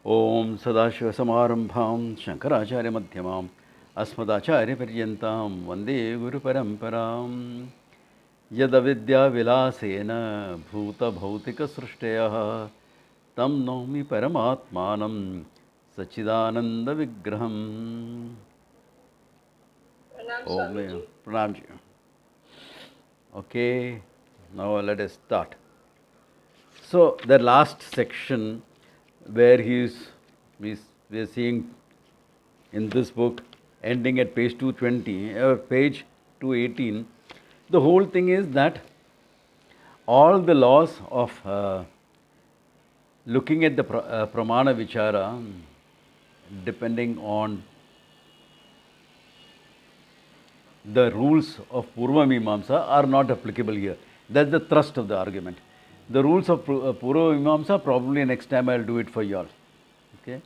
Om Sadashivasamarambham Shankaracharya Madhyamam Asmadacharya Paryantam Vande Guru Paramparam Yadavidya Vilasena Bhuta Bhautika Srishtayaha Tam Nomi Paramatmanam Sachidananda Vigraham. Pranam Om Swamiji. Pranamji. Okay, now let us start. So, the last section where we are seeing in this book, ending at page 220, page 218, the whole thing is that all the laws of looking at the pramana vichara, depending on the rules of Purva Mimamsa, are not applicable here. That's the thrust of the argument. The rules of Purva Mimamsa, probably next time I'll do it for you all. Okay?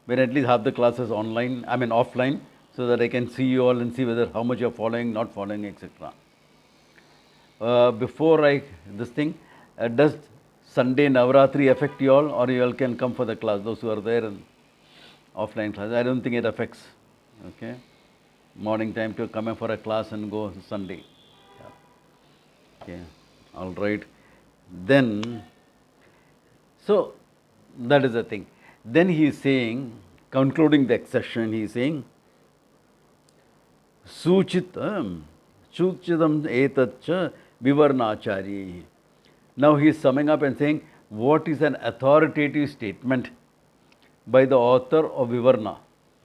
When at least have the classes online, I mean offline, so that I can see you all and see whether how much you're following, not following, etc. Before this thing, does Sunday Navratri affect you all, or you all can come for the class, those who are there in offline class? I don't think it affects. Okay? Morning time to come in for a class and go Sunday. Yeah. Okay, all right. Then, so that is the thing. Then he is saying, concluding the section, he is saying, Suchitam etatcha vivarnacharya. Now he is summing up and saying, what is an authoritative statement by the author of Vivarna?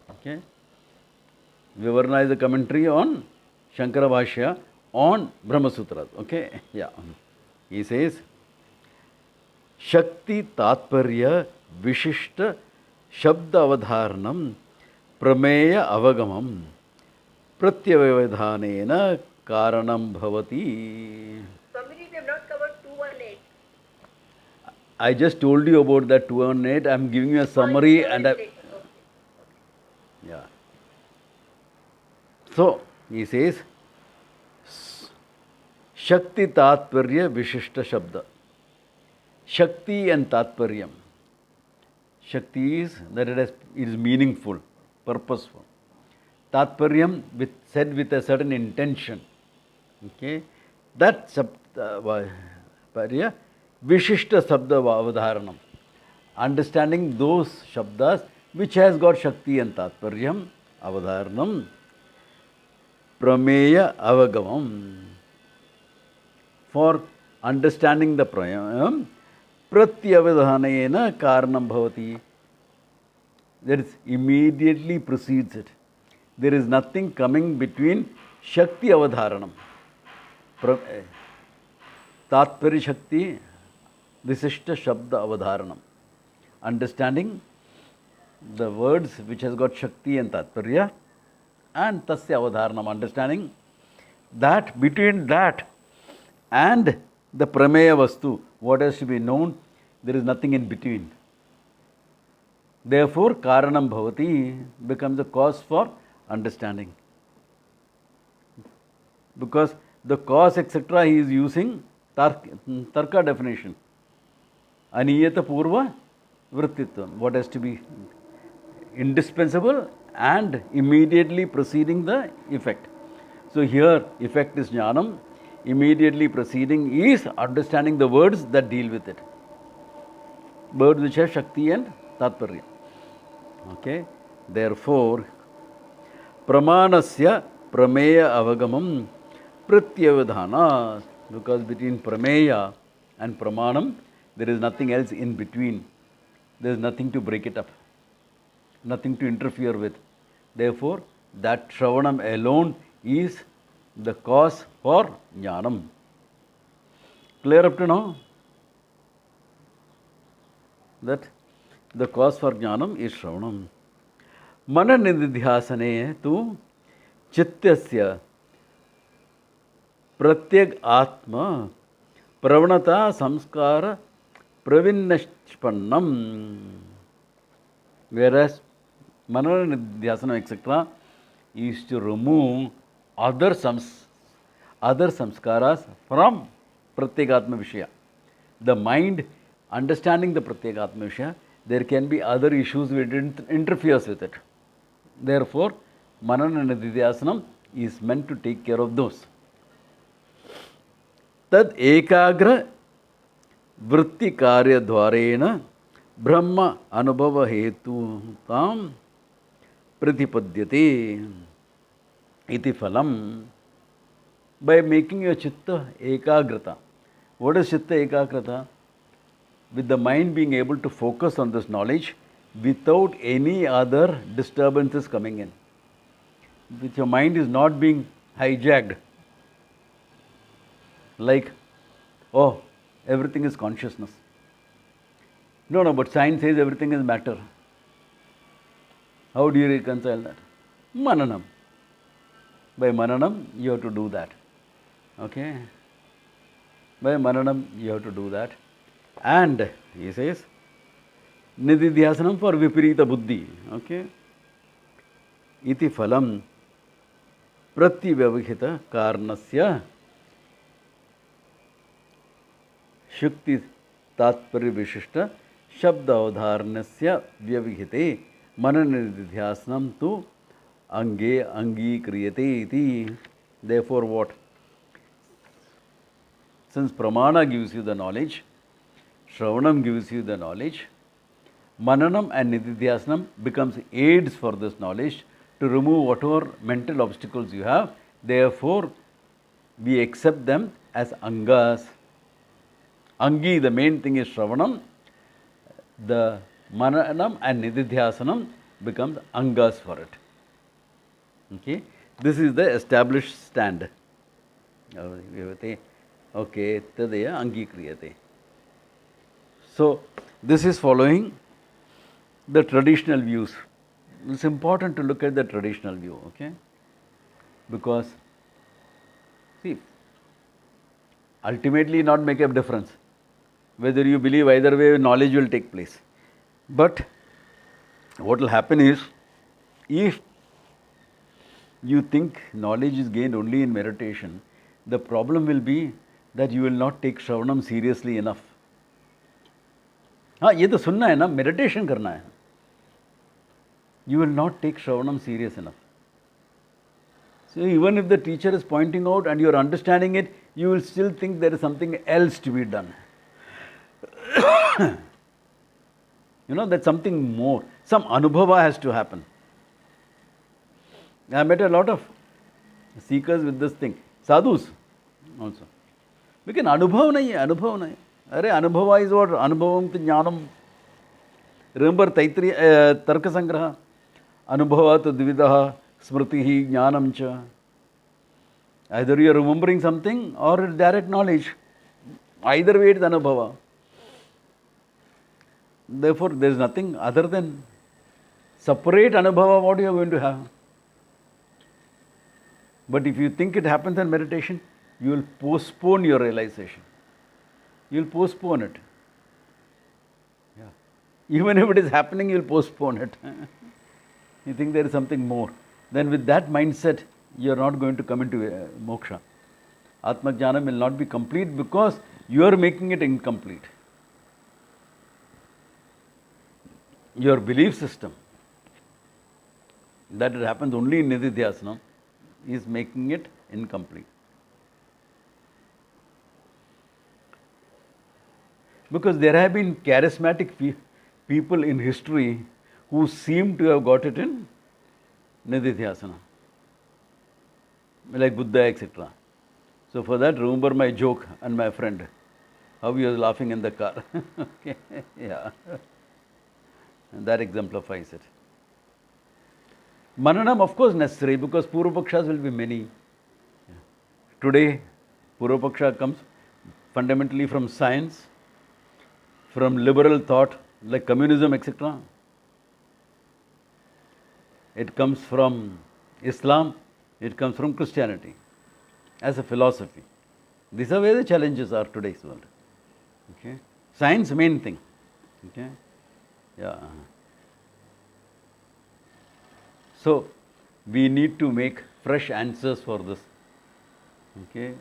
Okay. Vivarna is a commentary on Shankara Bhashya on Brahma Sutras. Okay, yeah. He says, Shakti Tatparya Vishishta Shabda Avadharanam Prameya Avagamam Pratyavadhanena Karanam Bhavati. Swamiji, we have not covered 218. I just told you about that 218. I am giving you a summary and Okay. yeah. So, he says, Shakti Tatparya Vishishta Shabda. Shakti and Tatparyam. Shakti is that it is meaningful, purposeful. Tatparyam said with a certain intention. Okay? That Parya Vishishta Sabda Avadharanam. Understanding those Shabdas which has got Shakti and Tatparyam, Avadharanam, Prameya Avagamam. For understanding the Prayam, Pratyavadhanena Karanam Bhavati. That is, immediately precedes it. There is nothing coming between Shakti Avadharanam. Tatpari Shakti Visishta Shabda Avadharanam. Understanding the words which has got Shakti and Tatparya and Tasya Avadharanam. Understanding that between that and the Prameya Vastu, what has to be known, there is nothing in between. Therefore, Karanam Bhavati becomes the cause for understanding. Because the cause, etc., he is using Tarka definition. Aniyata Purva Vrittitvam. What has to be indispensable and immediately preceding the effect. So here, effect is Jnanam. Immediately preceding is understanding the words that deal with it. Words which have Shakti and Tatparya. Okay? Therefore, Pramanasya Prameya Avagamam Pratyavadhana. Because between Prameya and Pramanam, there is nothing else in between. There is nothing to break it up. Nothing to interfere with. Therefore, that Shravanam alone is the cause for Jnanam. Clear up to now? That the cause for Jnanam is Shravanam. Mananidhyasane tu Chityasya Pratyag Atma Pravanata Samskara Pravinnashpannam. Whereas Mananidhyasana, etc., is to remove other samskaras from Pratyagatma Vishaya. The mind understanding the Pratyagatma Vishaya there can be other issues which interferes with it. Therefore, Manana and Nididhyasanam is meant to take care of those. Tad ekagra vritti karya dvarena brahma anubhava hetu tam pratipadyate iti phalam. By making your chitta ekagrata. What is chitta ekagrata? With the mind being able to focus on this knowledge without any other disturbances coming in. With your mind is not being hijacked. Like, oh, everything is consciousness. No, but science says everything is matter. How do you reconcile that? Mananam. By Mananam, you have to do that. Okay? By Mananam, you have to do that. And, he says, Nididhyasanam for Vipirita Buddhi. Okay? Iti phalam pratyavahita karnasya shukti tatpari vishishta shabda avdharnasya vyavihite mananidhyasanam tu ange angi kriyate iti. Therefore what? Since pramana gives you the knowledge, Shravanam gives you the knowledge, Mananam and Nididhyasanam becomes aids for this knowledge to remove whatever mental obstacles you have. Therefore, we accept them as angas. Angi, the main thing is Shravanam. The Mananam and Nididhyasanam becomes angas for it. Okay? This is the established stand. Okay, tadaya angi kriyate. So, this is following the traditional views. It's important to look at the traditional view, okay? Because, see, ultimately not make a difference. Whether you believe either way, knowledge will take place. But what will happen is, if you think knowledge is gained only in meditation, the problem will be that you will not take Shravanam seriously enough. हाँ ये तो सुनना है ना, meditation करना है. You will not take Shravanam serious enough. So even if the teacher is pointing out and you are understanding it, you will still think there is something else to be done. You know, that's something more. Some anubhava has to happen. I met a lot of seekers with this thing. Sadhus also. Because anubhav nahi hai, anubhav nahi. Arey, anubhava is what? Anubhavam to jnanam. Remember Taittiriya Tarka Sangraha? Anubhava to dvidaha smritihi jnanam cha. Either you are remembering something or direct knowledge. Either way it is anubhava. Therefore, there is nothing other than separate anubhava what you are going to have. But if you think it happens in meditation, you will postpone your realization. You will postpone it. Yeah. Even if it is happening, you will postpone it. You think there is something more. Then with that mindset, you are not going to come into moksha. Atma Jnana will not be complete because you are making it incomplete. Your belief system, that it happens only in Nididhyasana, is making it incomplete. Because there have been charismatic people in history who seem to have got it in Nididhyasana, like Buddha, etc. So for that, remember my joke and my friend, how he was laughing in the car. Okay, yeah. And that exemplifies it. Mananam, of course, necessary because Purvapakshas will be many. Today, Purvapaksha comes fundamentally from science, from liberal thought like communism, etc. It comes from Islam, it comes from Christianity as a philosophy. These are where the challenges are today's world. Okay? Science, main thing. Okay? Yeah. So, we need to make fresh answers for this. Okay?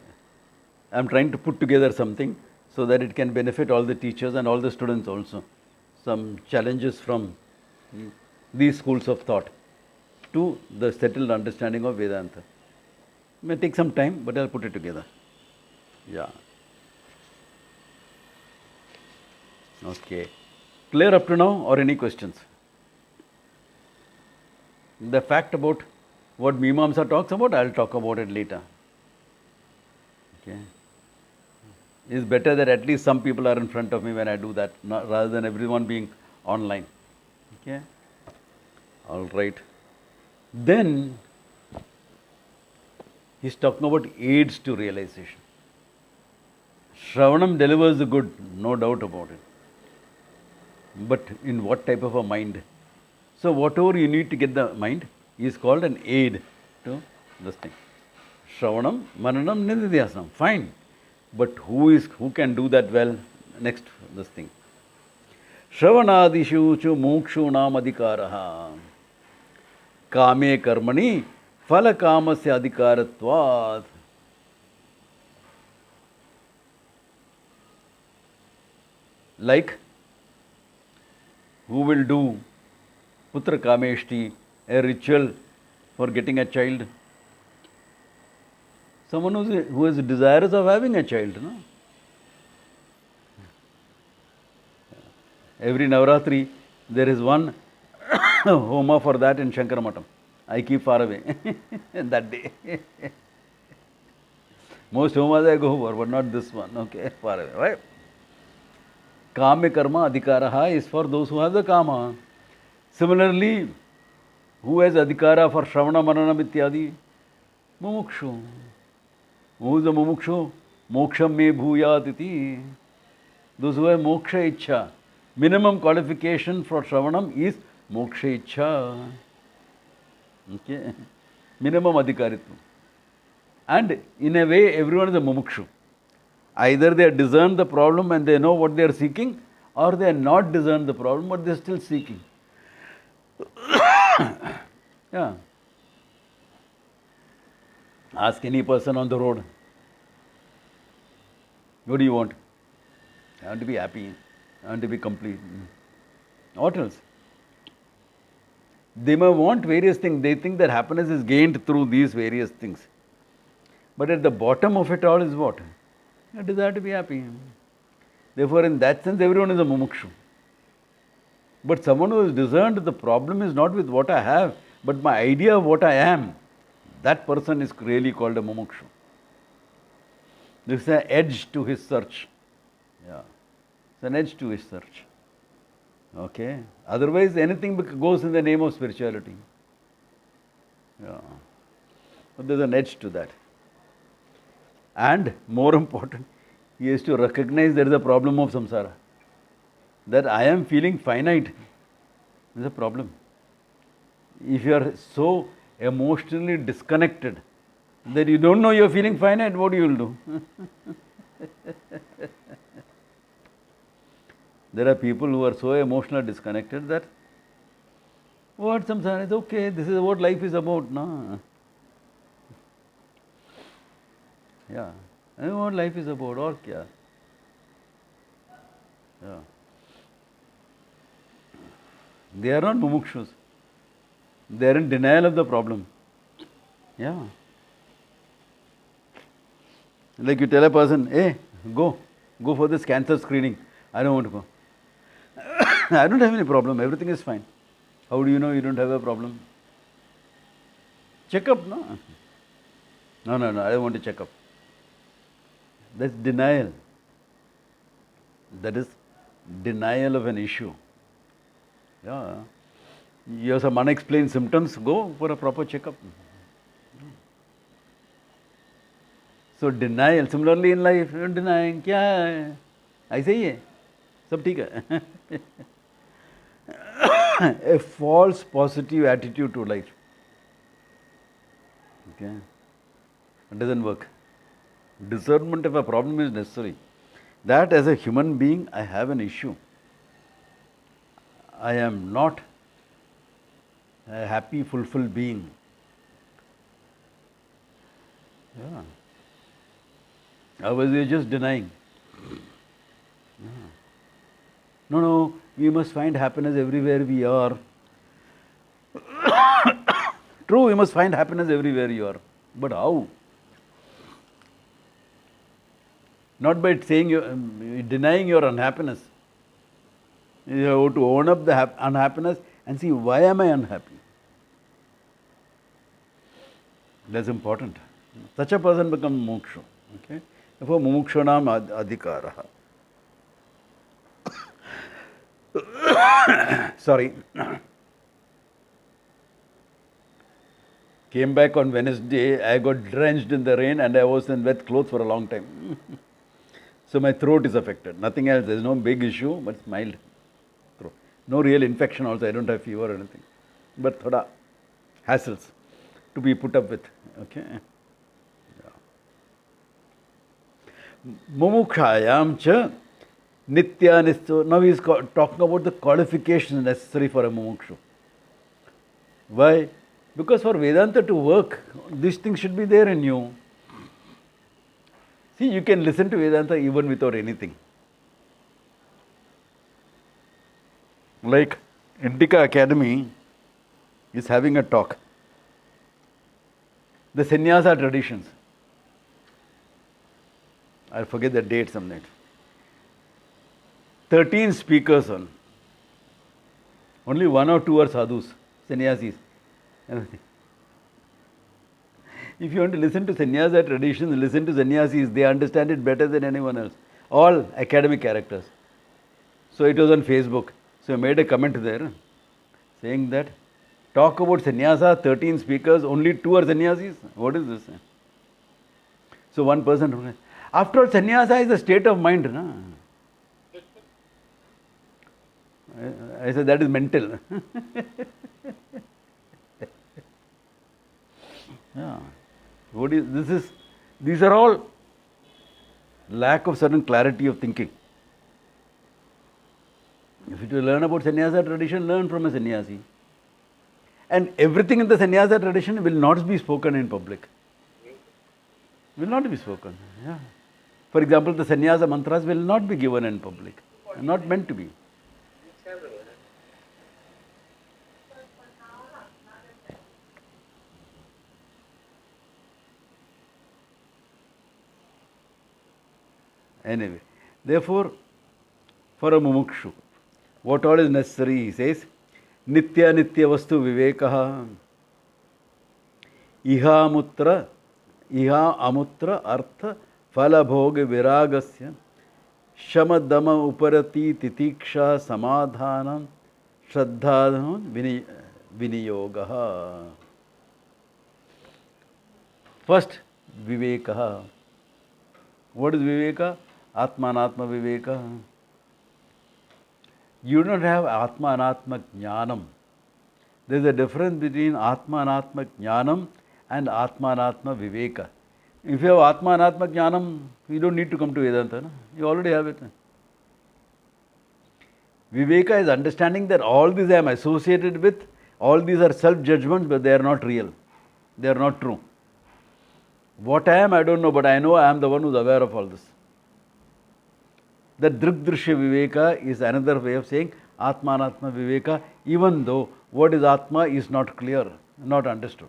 I am trying to put together something so that it can benefit all the teachers and all the students also. some challenges from these schools of thought to the settled understanding of Vedanta. It may take some time, but I'll put it together. Yeah. Okay. Clear up to now, or any questions? The fact about what Mimamsa talks about, I'll talk about it later. Okay. It's better that at least some people are in front of me when I do that, rather than everyone being online. Okay. All right. Then he's talking about aids to realization. Shravanam delivers the good, no doubt about it. But in what type of a mind? So whatever you need to get the mind is called an aid to this thing. Shravanam, Mananam, Nididhyasam. Fine. But who can do that well? Next, this thing. Shravanadishu chu mokshunam adhikaraha. Kame karmani phala kamasya adhikaritvam. Like, who will do putra kameshti, a ritual for getting a child? Someone who is desirous of having a child, no? Every Navratri, there is one homa for that in Shankaramatam. I keep far away that day. Most homas I go for, but not this one. Okay, far away. Right? Kame karma adhikaraha is for those who have the kama. Similarly, who has adhikara for Shravana Manana Ityadi? Mumukshu. Who is the mumukshu? Moksham me bhuyat iti. Those who have moksha ichha. Minimum qualification for Shravanam is moksha ichha. Okay. Minimum adhikaritvam. And in a way, everyone is a mumukshu. Either they discern the problem and they know what they are seeking, or they are not discern the problem, but they are still seeking. Yeah. Ask any person on the road, what do you want? I want to be happy. I want to be complete. What else? They may want various things. They think that happiness is gained through these various things. But at the bottom of it all is what? A desire to be happy. Therefore, in that sense, everyone is a mumukshu. But someone who has discerned the problem is not with what I have, but my idea of what I am. That person is really called a mumukshu. This is an edge to his search. Yeah. It's an edge to his search. Okay. Otherwise, anything goes in the name of spirituality. Yeah. But there's an edge to that. And more important, he has to recognize there is a problem of samsara. That I am feeling finite is a problem. If you are so emotionally disconnected that you don't know you are feeling finite, what you will do? There are people who are so emotionally disconnected that what samsara is okay, this is what life is about. No? Yeah. I know what life is about, or kya? Yeah. They are not mumukshus. They are in denial of the problem. Yeah. Like you tell a person, hey, go for this cancer screening. I don't want to go. I don't have any problem, everything is fine. How do you know you don't have a problem? Check up, no? No, I don't want to check up. That's denial. That is denial of an issue. Yeah. You have some unexplained symptoms, go for a proper checkup. So denial, similarly in life, you're denying, kya hai? ऐसे ही है, सब ठीक है. A false positive attitude to life. Okay. It doesn't work. Discernment of a problem is necessary. That as a human being, I have an issue. I am not a happy, fulfilled being. Yeah. Otherwise, you're just denying. Yeah. No, we must find happiness everywhere we are. True, we must find happiness everywhere you are. But how? Not by saying denying your unhappiness. You have to own up the unhappiness and see, why am I unhappy? That's important. Such a person becomes moksha. Okay? Therefore, mumukshanam adhikaraha. Sorry. Came back on Wednesday, I got drenched in the rain and I was in wet clothes for a long time. So my throat is affected. Nothing else. There's no big issue, but it's mild throat. No real infection also. I don't have fever or anything. But thoda hassles to be put up with. Okay? Mumukshayam cha nitya nistya. Now he is talking about the qualifications necessary for a mumukshu. Why? Because for Vedanta to work, these things should be there in you. See, you can listen to Vedanta even without anything. Like Indica Academy is having a talk. The sannyasa traditions. I forget the date some night. 13 speakers on. Only 1 or 2 are sadhus, sannyasis. If you want to listen to sannyasa traditions, listen to sannyasis. They understand it better than anyone else. All academic characters. So it was on Facebook. So I made a comment there saying that talk about sannyasa, 13 speakers, only 2 are sannyasis. What is this? So one person, after all, sannyasa is a state of mind. No? I said, that is mental. Yeah. These are all lack of certain clarity of thinking. If you learn about sannyasa tradition, learn from a sannyasi. And everything in the sannyasa tradition will not be spoken in public. Will not be spoken. Yeah. For example, the sannyasa mantras will not be given in public. Not meant to be. Anyway, therefore, for a mumukshu, what all is necessary, he says, nitya nitya vastu vivekaha, iha amutra artha phala bhoga viragasya, shamadama uparati titiksha samadhanam shraddhanam viniyogaha. First, vivekaha. What is viveka? Atma anatma viveka. You don't have atma anatma jnanam. There is a difference between atma anatma jnanam and atma anatma viveka. If you have atma anatma jnanam, you don't need to come to Vedanta. No? You already have it. Viveka is understanding that all these I am associated with, all these are self-judgments, but they are not real. They are not true. What I am, I don't know, but I know I am the one who is aware of all this. The Drigdrishya Viveka is another way of saying Atma Anatma Viveka, even though what is Atma is not clear, not understood.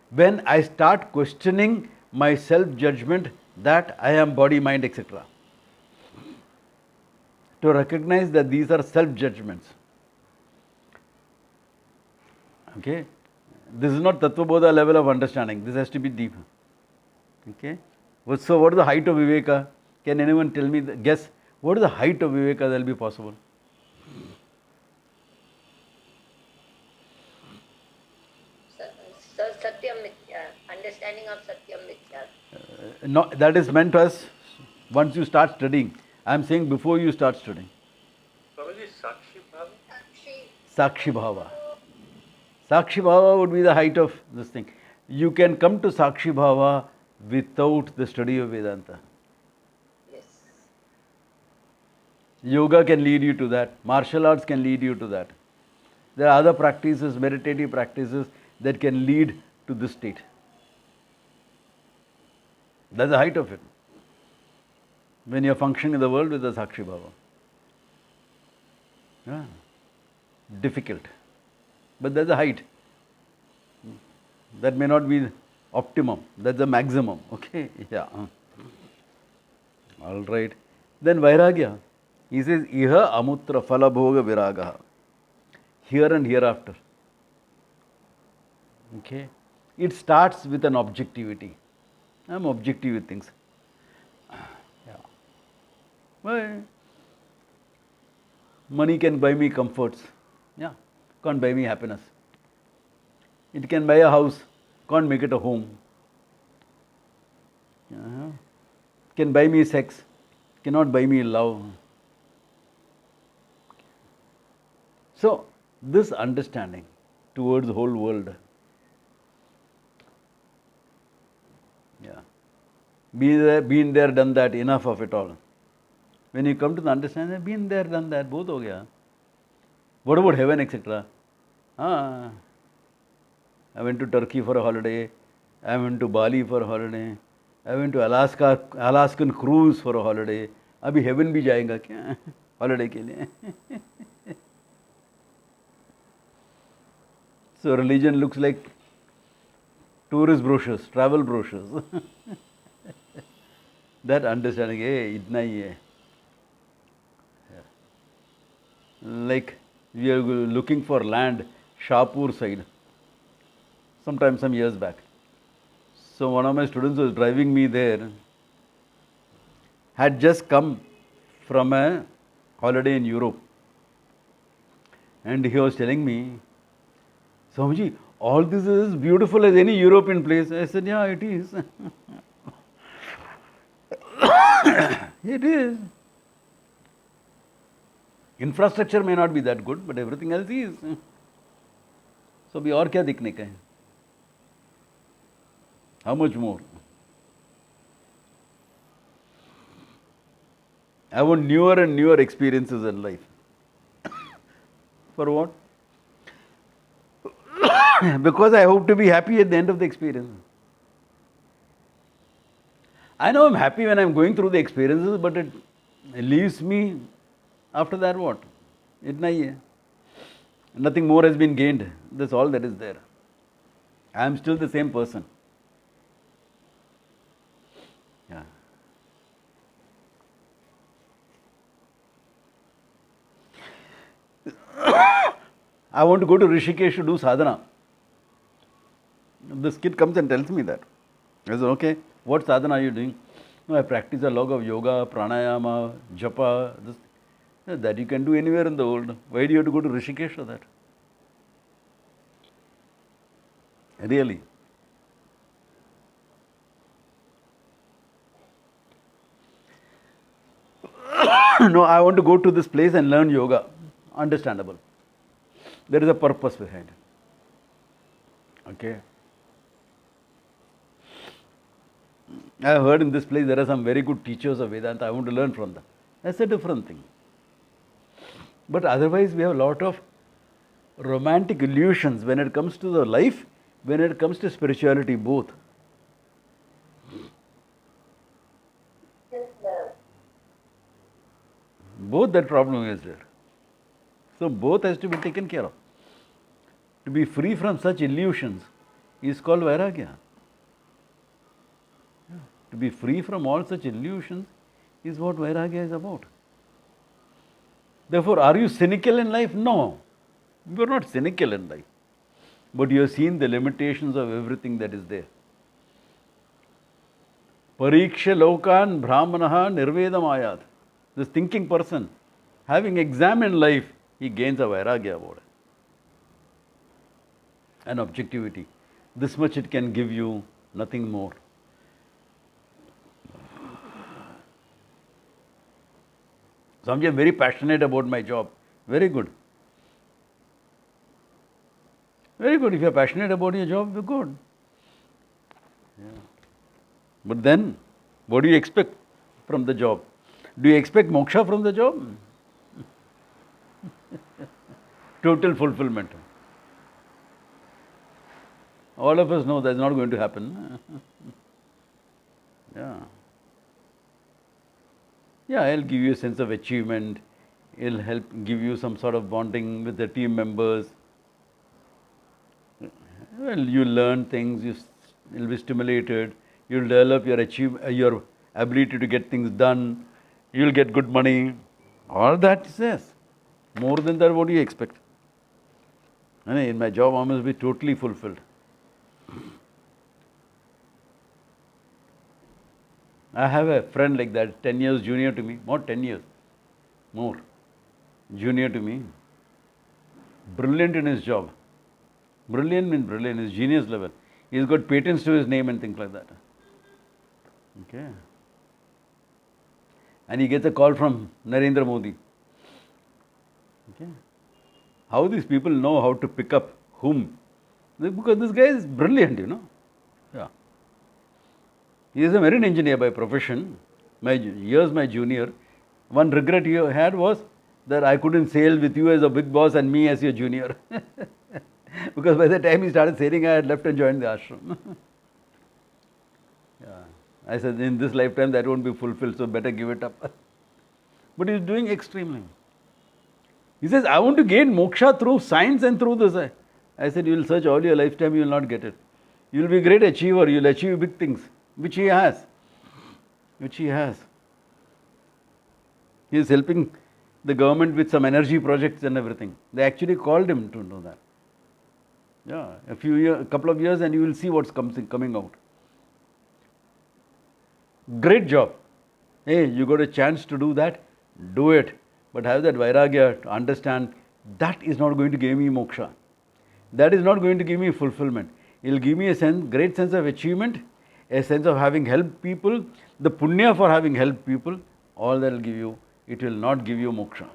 When I start questioning my self-judgment that I am body, mind, etc., to recognize that these are self-judgments. Okay? This is not Tattva Bodha level of understanding. This has to be deep. Okay? So what is the height of Viveka? Can anyone tell me, guess, what is the height of Viveka that will be possible? Satyam Mithya, understanding of Satyam Mithya. No, that is meant as once you start studying. I am saying before you start studying. Probably Sakshi Bhava. Sakshi Bhava. Sakshi Bhava would be the height of this thing. You can come to Sakshi Bhava without the study of Vedanta. Yes. Yoga can lead you to that. Martial arts can lead you to that. There are other practices, meditative practices that can lead to this state. That's the height of it. when you are functioning in the world with the Sakshi Bhava. Yeah. Difficult. But there's a height. That may not be optimum. That's the maximum. Okay? Yeah. All right. Then Vairagya. He says, Iha amutra phala bhoga viragaha. Here and hereafter. Okay? It starts with an objectivity. I'm objective with things. Yeah. Well, money can buy me comforts. Yeah. Can't buy me happiness. It can buy a house. Can't make it a home. Can buy me sex. Cannot buy me love. So, this understanding towards the whole world. Yeah. Been there, done that, enough of it all. When you come to the understanding, been there, done that, both ho gaya. What about heaven, etc.? I went to Turkey for a holiday. I went to Bali for a holiday. I went to Alaskan cruise for a holiday. Abhi heaven bhi jayega kya? Holiday ke liye. So religion looks like tourist brochures, travel brochures. That understanding, hey, itna hi hai. Like we are looking for land, Shahpur side, some years back. So one of my students was driving me there, had just come from a holiday in Europe. And he was telling me, Swamiji, all this is beautiful as any European place. I said, yeah, it is. It is. Infrastructure may not be that good, but everything else is. So abhi aur kya dikhne ka hai? How much more? I want newer and newer experiences in life. For what? Because I hope to be happy at the end of the experience. I know I'm happy when I'm going through the experiences, but it leaves me after that what? Itna hi hai. Nothing more has been gained. That's all that is there. I am still the same person. Yeah. I want to go to Rishikesh to do sadhana. This kid comes and tells me that. I said, okay, what sadhana are you doing? No, I practice a lot of yoga, pranayama, japa, this, that you can do anywhere in the world. Why do you have to go to Rishikesh for that? Really? No, I want to go to this place and learn yoga. Understandable. There is a purpose behind it. Okay. I have heard in this place there are some very good teachers of Vedanta. I want to learn from them. That's a different thing. But otherwise, we have a lot of romantic illusions when it comes to the life, when it comes to spirituality, both. Both that problem is there. So both has to be taken care of. To be free from such illusions is called Vairagya. To be free from all such illusions is what Vairagya is about. Therefore, are you cynical in life? No. You are not cynical in life. But you have seen the limitations of everything that is there. Pariksha lokan brahmanaha nirvedam ayat. This thinking person, having examined life, he gains a Vairagya about it. An objectivity. This much it can give you, nothing more. Swamiji, I'm very passionate about my job. Very good. Very good. If you're passionate about your job, you're good. Yeah. But then, what do you expect from the job? Do you expect moksha from the job? Total fulfillment. All of us know that's not going to happen. Yeah. Yeah, it'll give you a sense of achievement. It'll help give you some sort of bonding with the team members. Well, you learn things. You'll be stimulated. You'll develop your ability to get things done. You'll get good money. All that says more than that. What do you expect? I mean, in my job, I must be totally fulfilled. I have a friend like that, 10 years junior to me, more 10 years, more junior to me. Brilliant in his job. Brilliant means brilliant, is genius level. He's got patents to his name and things like that. Okay. And he gets a call from Narendra Modi. Okay. How these people know how to pick up whom? Because this guy is brilliant, Yeah. He is a marine engineer by profession. My junior. One regret he had was that I couldn't sail with you as a big boss and me as your junior. Because by the time he started sailing, I had left and joined the ashram. Yeah. I said, in this lifetime that won't be fulfilled, so better give it up. But he's doing extremely. He says, I want to gain moksha through science and through this. I said, you will search all your lifetime, you will not get it. You will be a great achiever, you will achieve big things, which he has. Which he has. He is helping the government with some energy projects and everything. They actually called him to do that. Yeah, a couple of years and you will see what's coming out. Great job. Hey, you got a chance to do that, do it. But have that vairagya to understand that is not going to give me moksha. That is not going to give me fulfillment. It will give me a great sense of achievement, a sense of having helped people, the punya for having helped people, all that will give you. It will not give you moksha.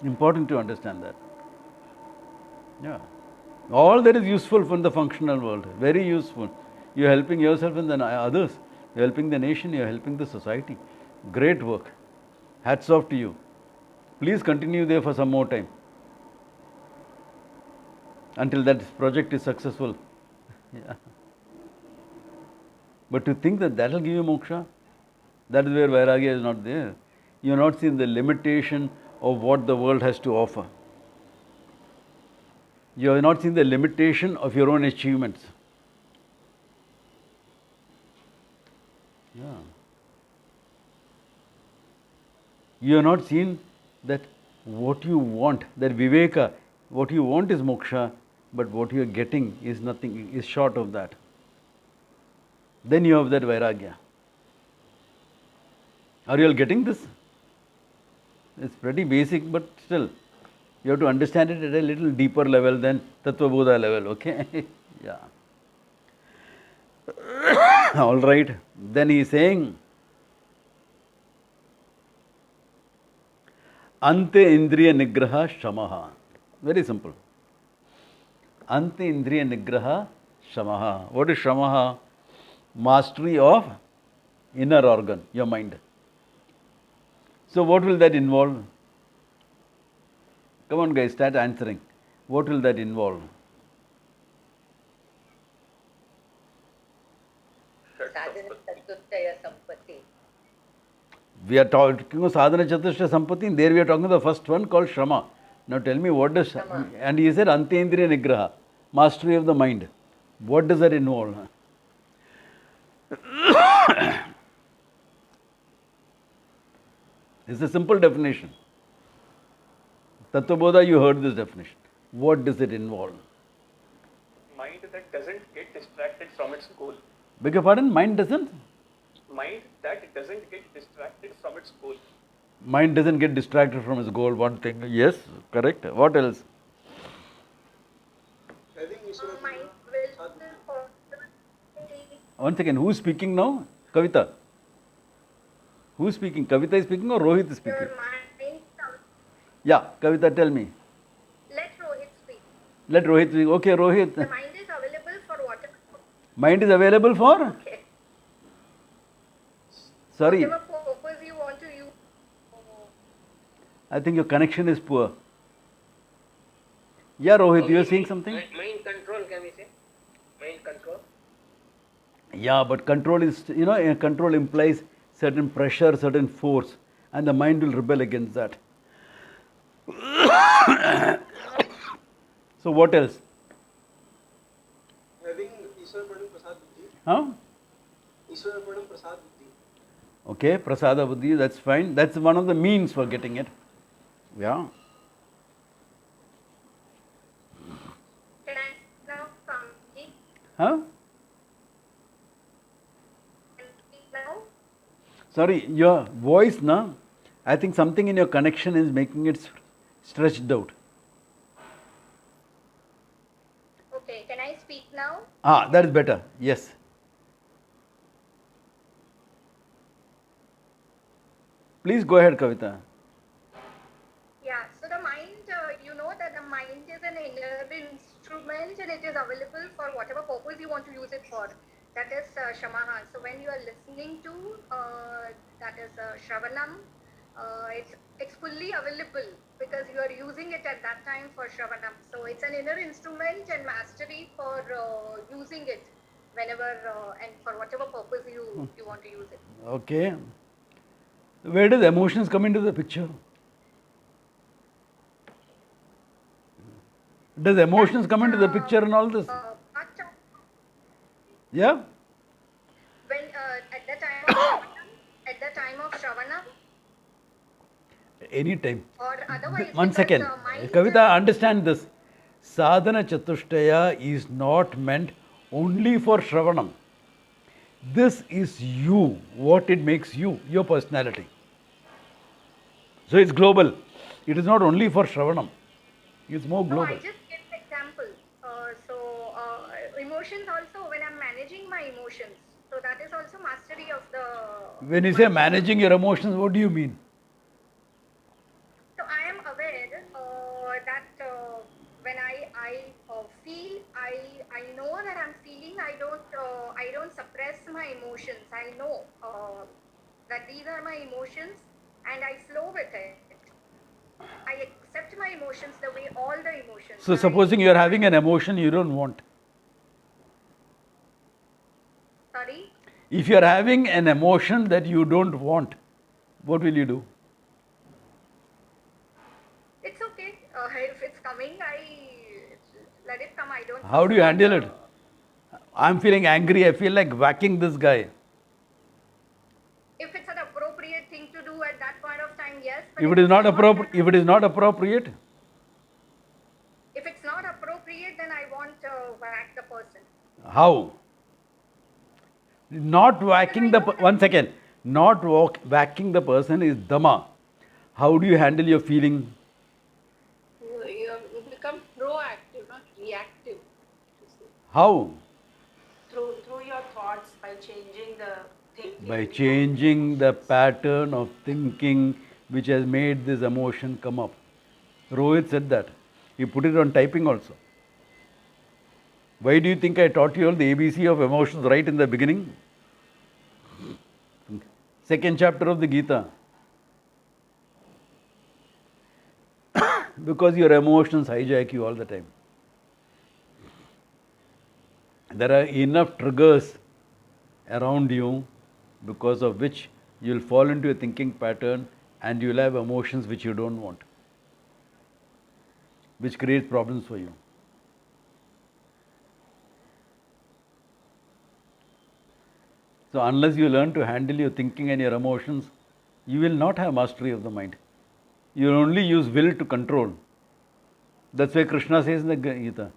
Important to understand that. Yeah. All that is useful from the functional world, very useful. You are helping yourself and then others. You are helping the nation, you are helping the society. Great work. Hats off to you. Please continue there for some more time. Until that project is successful. Yeah. But to think that that will give you moksha, that is where vairagya is not there. You have not seen the limitation of what the world has to offer. You have not seen the limitation of your own achievements. Yeah. You have not seen that what you want, that viveka, what you want is moksha, but what you are getting is nothing, is short of that. Then you have that vairagya. Are you all getting this? It's pretty basic, but still, you have to understand it at a little deeper level than Tattva Bodha level, okay? Yeah. All right. Then he is saying, Ante Indriya Nigraha Shamaha. Very simple. Ante Indriya Nigraha Shamaha. What is Shamaha? Mastery of inner organ, your mind. So what will that involve? Come on guys, start answering. What will that involve? Sadhana Chatutaya Sampatti. We are talking of sadhana chatushtaya sampatti, and there we are talking of the first one called Shrama. Now tell me what does, Shrama. and he said Antendriya Nigraha, mastery of the mind. What does that involve? It's a simple definition. Tattvabodha, you heard this definition. What does it involve? Mind that doesn't get distracted from its goal. Beg your pardon? Mind doesn't? Mind that doesn't get distracted from its goal. Mind doesn't get distracted from its goal, one thing. Yes, correct. What else? I think you should have Mind will One second, who is speaking now? Kavita. Who is speaking? Kavita is speaking or Rohit is speaking? your mind. Yeah, Kavita, tell me. Let Rohit speak. Let Rohit speak. Okay, Rohit. The mind is available for whatever. Mind is available for? Okay. Sorry, Whatever purpose you want to use. I think your connection is poor. Yeah, Rohit, you are saying something? Mind control, can we say? Mind control. Yeah, but control is, control implies certain pressure, certain force, and the mind will rebel against that. So what else? Having Ishwarapanam Prasad Buddhi. Huh? Ishwarapanam Prasad Buddhi. Okay, prasada buddhi, that's fine. That's one of the means for getting it. Yeah. Can I now Swamiji? Huh? Can I speak now? Sorry, your voice, na? I think something in your connection is making it stretched out. Okay, can I speak now? Ah, that is better. Yes. Please go ahead, Kavita. Yeah, so the mind, you know that the mind is an inner instrument and it is available for whatever purpose you want to use it for. That is Shamaha. So when you are listening to, that is Shravanam, it's fully available because you are using it at that time for Shravanam. So it's an inner instrument and mastery for using it whenever and for whatever purpose you want to use it. Okay. Where does emotions come into the picture? Does emotions come into the picture in all this? Part of Yeah? when at the time of Shravanam, Anytime. or otherwise, One because second. the mind, Kavita, understand this. Sadhana Chatushtaya is not meant only for Shravanam. This is you, what it makes you, your personality. So it's global. It is not only for Shravanam. It's more no, global. I just give an example. Emotions also, when I'm managing my emotions, so that is also mastery of the. When you say managing your emotions, what do you mean? So I am aware that when I feel, I know that I'm feeling. I don't suppress my emotions. I know that these are my emotions, and I flow with it. I accept my emotions the way all the emotions. So supposing you are having an emotion you don't want. Sorry. If you are having an emotion that you don't want, what will you do? It's okay. If it's coming, I let it come. I don't. How do you handle it? I'm feeling angry, I feel like whacking this guy. If it's an appropriate thing to do at that point of time, yes. But If it is not appropriate, if it's not appropriate, then I won't whack the person. how? Not whacking the one second. Not whacking the person is dhamma. How do you handle your feeling? You become proactive, not reactive. How? Through your thoughts, by changing the thinking. By changing the pattern of thinking which has made this emotion come up. Rohit said that. He put it on typing also. Why do you think I taught you all the ABC of emotions right in the beginning? Second chapter of the Gita. Because your emotions hijack you all the time. There are enough triggers around you because of which you will fall into a thinking pattern and you will have emotions which you don't want, which creates problems for you. So unless you learn to handle your thinking and your emotions, you will not have mastery of the mind. You will only use will to control. That's why Krishna says in the Gita,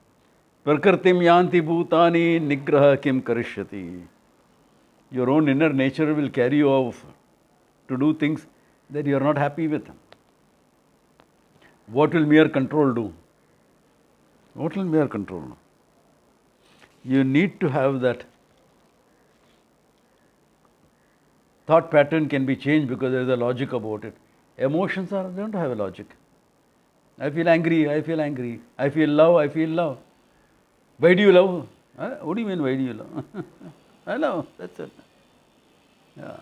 Prakritim yanti bhutani nigraha kim karishyati. Your own inner nature will carry you off to do things that you are not happy with. What will mere control do? What will mere control do? You need to have that. Thought pattern can be changed because there is a logic about it. Emotions don't have a logic. I feel angry, I feel angry. I feel love, I feel love. Why do you love? Huh? What do you mean, why do you love? I love, that's it. Yeah.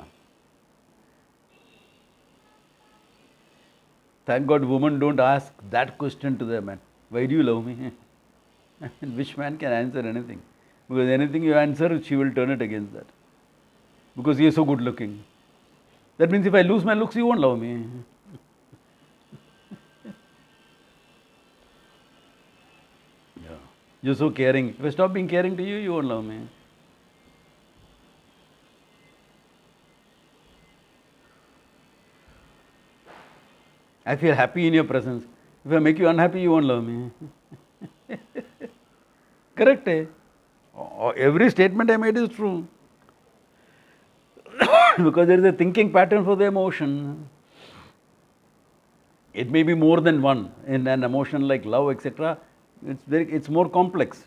Thank God women don't ask that question to their man. Why do you love me? Which man can answer anything? Because anything you answer, she will turn it against that. Because he is so good looking. That means if I lose my looks, you won't love me. Yeah. You're so caring. If I stop being caring to you, you won't love me. I feel happy in your presence. If I make you unhappy, you won't love me. Correct, eh? Every statement I made is true. Because there is a thinking pattern for the emotion. It may be more than one. In an emotion like love, etc., it's more complex.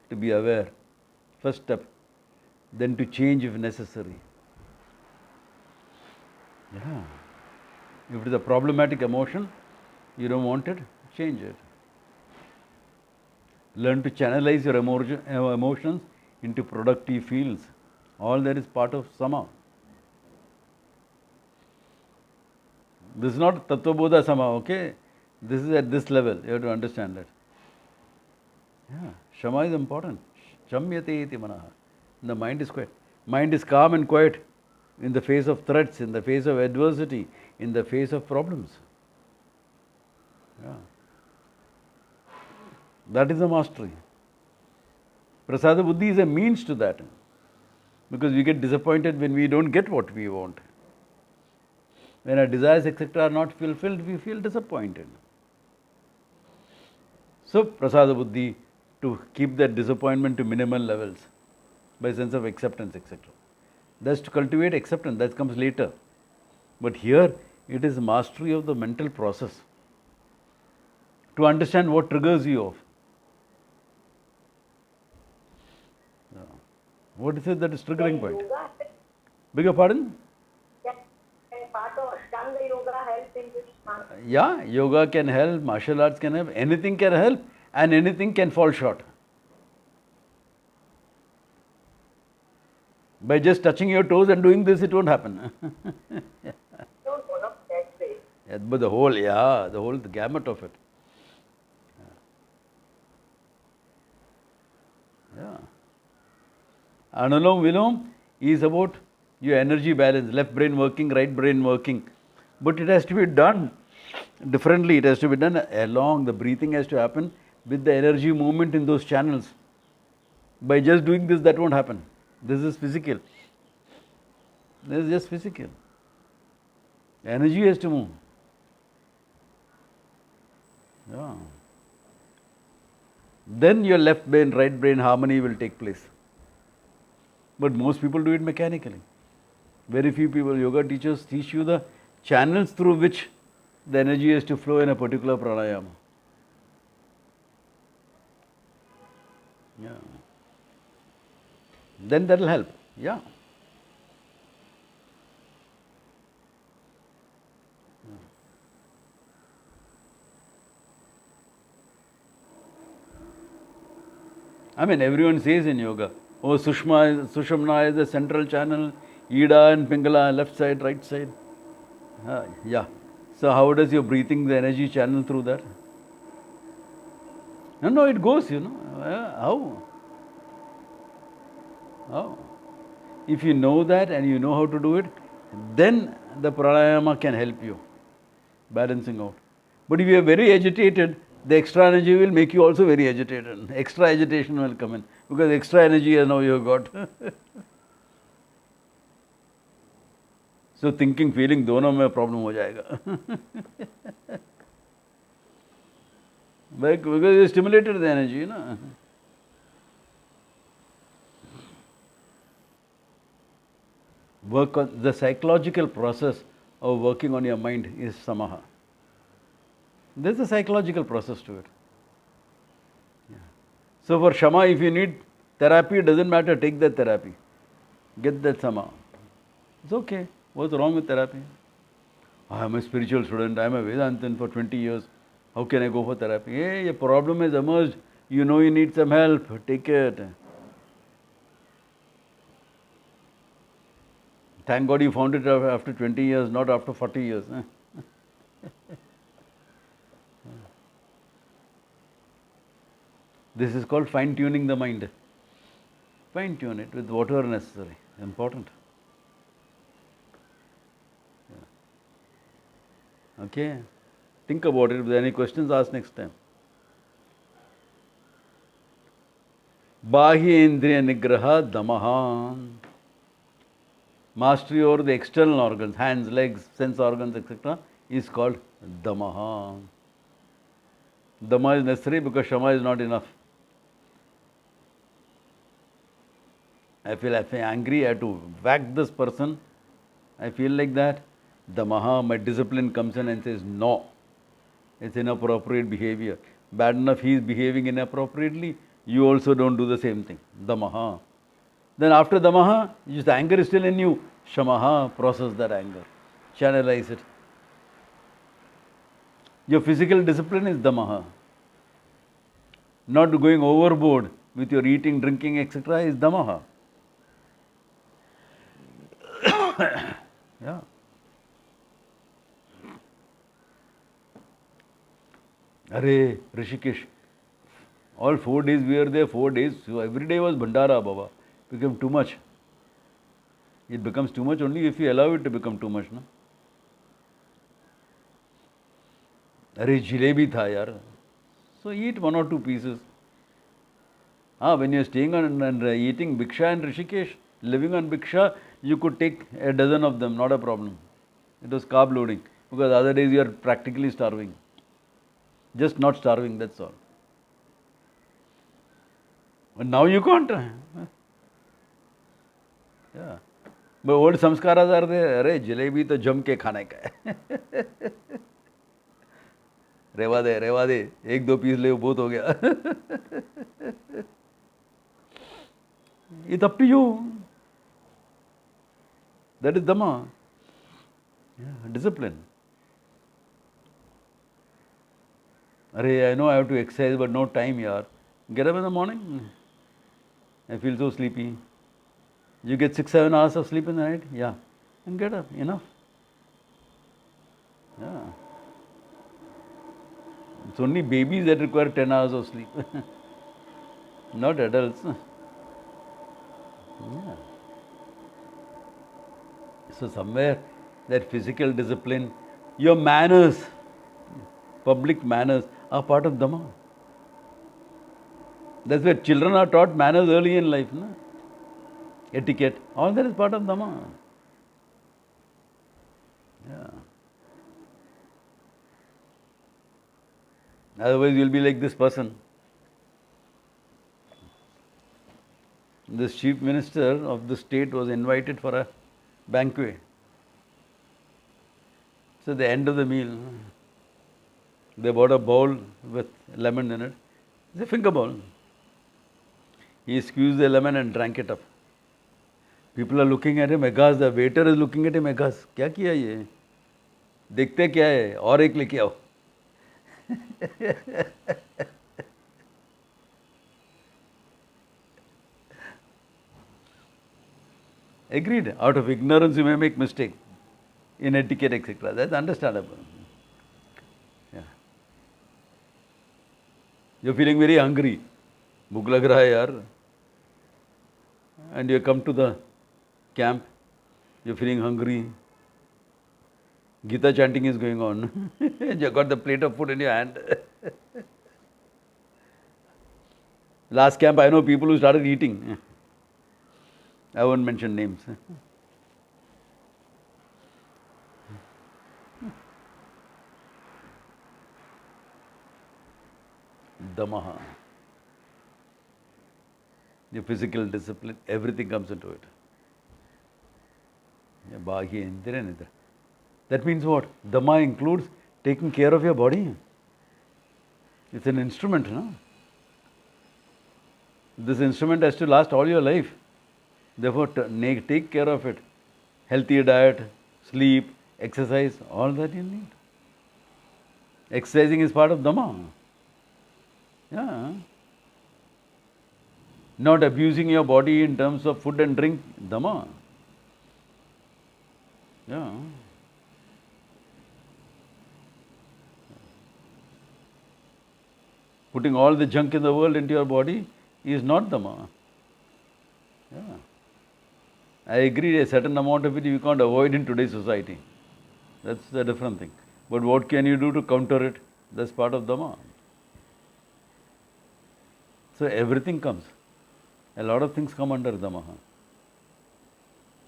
To be aware, first step. Then to change if necessary. Yeah. If it is a problematic emotion, you don't want it, change it. Learn to channelize your emotions into productive fields. All that is part of sama. This is not Tattvabodha sama, okay? This is at this level. You have to understand that. Yeah, Shama is important. Shamyate iti manaha. The mind is quiet. Mind is calm and quiet in the face of threats, in the face of adversity, in the face of problems. Yeah. That is the mastery. Prasada Buddhi is a means to that. Because we get disappointed when we don't get what we want. When our desires, etc., are not fulfilled, we feel disappointed. So, Prasada Buddhi, to keep that disappointment to minimal levels by sense of acceptance, etc. That's to cultivate acceptance, that comes later. But here, it is mastery of the mental process. To understand what triggers you off. What is it that is triggering point? Yoga, Beg your pardon? can part of Ashtanga yoga help in this mastery? Yeah, yoga can help, martial arts can help, anything can help, and anything can fall short. By just touching your toes and doing this, it won't happen. Don't follow that way. Yeah, but the whole gamut of it. Yeah. Anulom Vilom is about your energy balance, left brain working, right brain working. But it has to be done differently. It has to be done along. The breathing has to happen with the energy movement in those channels. By just doing this, that won't happen. This is physical. This is just physical. Energy has to move. Yeah. Then your left brain, right brain harmony will take place. But most people do it mechanically. Very few people, yoga teachers teach you the channels through which the energy has to flow in a particular pranayama. Yeah. Then that will help. Yeah. I mean, everyone says in yoga, oh, Sushumna is the central channel, Ida and Pingala, left side, right side. Yeah. So how does your breathing, the energy channel through that? No, it goes, How? How? If you know that and you know how to do it, then the pranayama can help you, balancing out. But if you are very agitated, the extra energy will make you also very agitated. Extra agitation will come in, because extra energy now you have got. So thinking, feeling, दोनों में problem हो जाएगा. Because you stimulated the energy, Work on the psychological process of working on your mind is samaha. There's a psychological process to it. Yeah. So for Shama, if you need therapy, it doesn't matter, take that therapy. Get that sama. It's okay. What's wrong with therapy? I'm a spiritual student, I'm a Vedantin for 20 years. How can I go for therapy? Hey, a problem has emerged. You know you need some help. Take it. Thank God you found it after 20 years, not after 40 years. This is called fine-tuning the mind. Fine-tune it with whatever necessary. Important. Yeah. Okay? Think about it. If there are any questions, ask next time. Bahya Indriya Nigraha Damaha. Mastery over the external organs, hands, legs, sense organs, etc. is called Damaha. Dama is necessary because Shama is not enough. I feel if I'm angry, I have to whack this person. I feel like that. Damaha, my discipline comes in and says, no, it's inappropriate behavior. Bad enough he is behaving inappropriately, you also don't do the same thing. Damaha. Then after Damaha, just the anger is still in you. Shamaha, process that anger. Channelize it. Your physical discipline is Damaha. Not going overboard with your eating, drinking, etc. is Damaha. Yeah. Arey, Rishikesh. All 4 days we were there, 4 days. So every day was Bhandara, Baba. Became too much. It becomes too much only if you allow it to become too much. No? Arey, jalebi tha yaar. So eat 1 or 2 pieces. When you're staying on and eating Bhiksha in Rishikesh, living on Bhiksha, you could take a dozen of them, not a problem. It was carb loading. Because other days you are practically starving. Just not starving, that's all. But now you can't. Yeah. But old samskaras are there. Arey, jalebi to jam ke khane ka hai. Rewa they 1-2 piece ले बहुत हो गया. It's up to you. That is Dhamma. Yeah, discipline. Arey, I know I have to exercise, but no time, yaar. Get up in the morning. I feel so sleepy. You get 6-7 hours of sleep in the night? Yeah. And get up. Enough. Yeah. It's only babies that require 10 hours of sleep. Not adults. Yeah. So somewhere that physical discipline, your manners, public manners are part of Dhamma. That's why children are taught manners early in life. No? Etiquette, all that is part of Dhamma. Yeah. Otherwise you'll be like this person. This chief minister of the state was invited for a banquet. So at the end of the meal, they bought a bowl with lemon in it. It's a finger bowl. He squeezed the lemon and drank it up. People are looking at him aghast. The waiter is looking at him aghast. क्या किया ये? देखते क्या है? और एक लेके आओ. Agreed. Out of ignorance you may make mistake in etiquette, etc. That's understandable. Yeah. You're feeling very hungry. भूख लग रहा है यार. And you come to the camp. You're feeling hungry. Gita chanting is going on. You got the plate of food in your hand. Last camp, I know people who started eating. I won't mention names. Damaha. Your physical discipline, everything comes into it. Bahya Indriya Nidra. That means what? Dhamma includes taking care of your body. It's an instrument, no? This instrument has to last all your life. Therefore, take care of it. Healthy diet, sleep, exercise, all that you need. Exercising is part of Dhamma. Yeah. Not abusing your body in terms of food and drink, Dhamma. Yeah. Putting all the junk in the world into your body is not Dhamma. Yeah. I agree, a certain amount of it you can't avoid in today's society. That's a different thing. But what can you do to counter it? That's part of Dhamma. So everything comes. A lot of things come under Dhamma.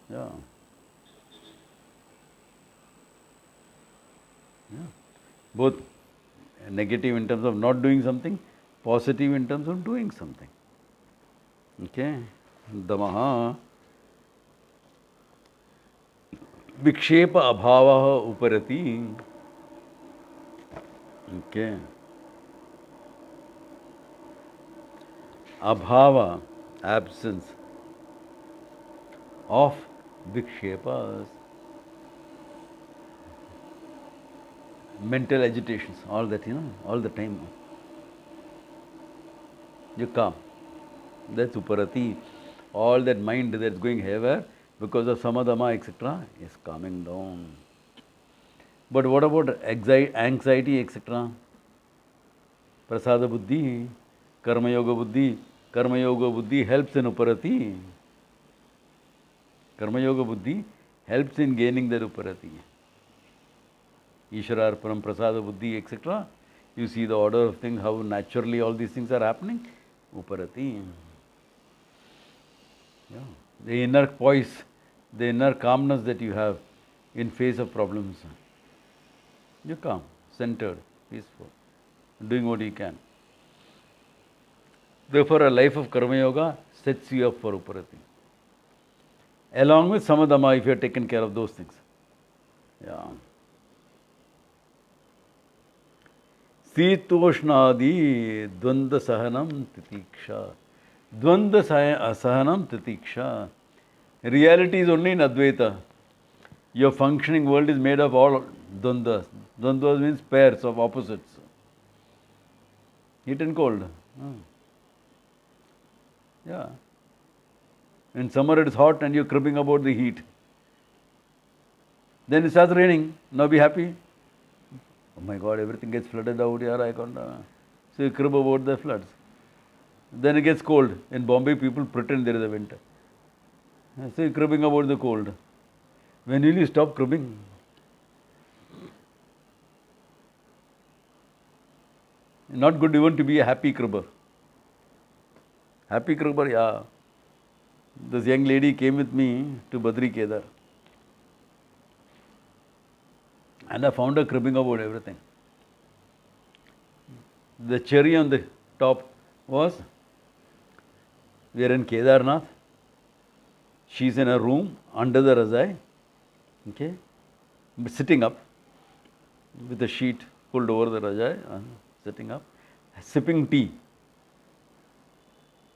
Yeah. Yeah. Both negative in terms of not doing something, positive in terms of doing something. Okay? Dhamma. Vikshepa abhava uparati. Okay. Abhava, absence of vikshepas, mental agitations, all that, all the time. You calm. That's uparati. All that mind that's going haywire because of samadhama, etc., is calming down. But what about anxiety, etc.? Prasada buddhi, karma yoga buddhi. Karma yoga buddhi helps in uparati. Karma yoga buddhi helps in gaining that uparati. Ishwararpanam, prasada buddhi, etc. You see the order of things, how naturally all these things are happening. Uparati. Yeah. The inner poise, the inner calmness that you have in face of problems. You're calm, centered, peaceful, doing what you can. Therefore, a life of karma yoga sets you up for uparati. Along with samadhama, if you have taken care of those things. Yeah. Sitoshnadi dvanda sahanam titiksha. Dvanda sahanam titiksha. Reality is only in Advaita. Your functioning world is made of all dvandas. Dvandas means pairs of opposites. Heat and cold. Yeah. In summer it is hot and you're cribbing about the heat. Then it starts raining. Now be happy. Oh my God, everything gets flooded out here. I can't. So you crib about the floods. Then it gets cold. In Bombay, people pretend there is a winter. So you're cribbing about the cold. When will you stop cribbing? Not good even to be a happy cribber. Happy cribber, yeah. This young lady came with me to Badri Kedar. And I found her cribbing about everything. The cherry on the top was, we are in Kedarnath. She's in a room under the Razai, okay, sitting up with a sheet pulled over the Razai, sitting up, sipping tea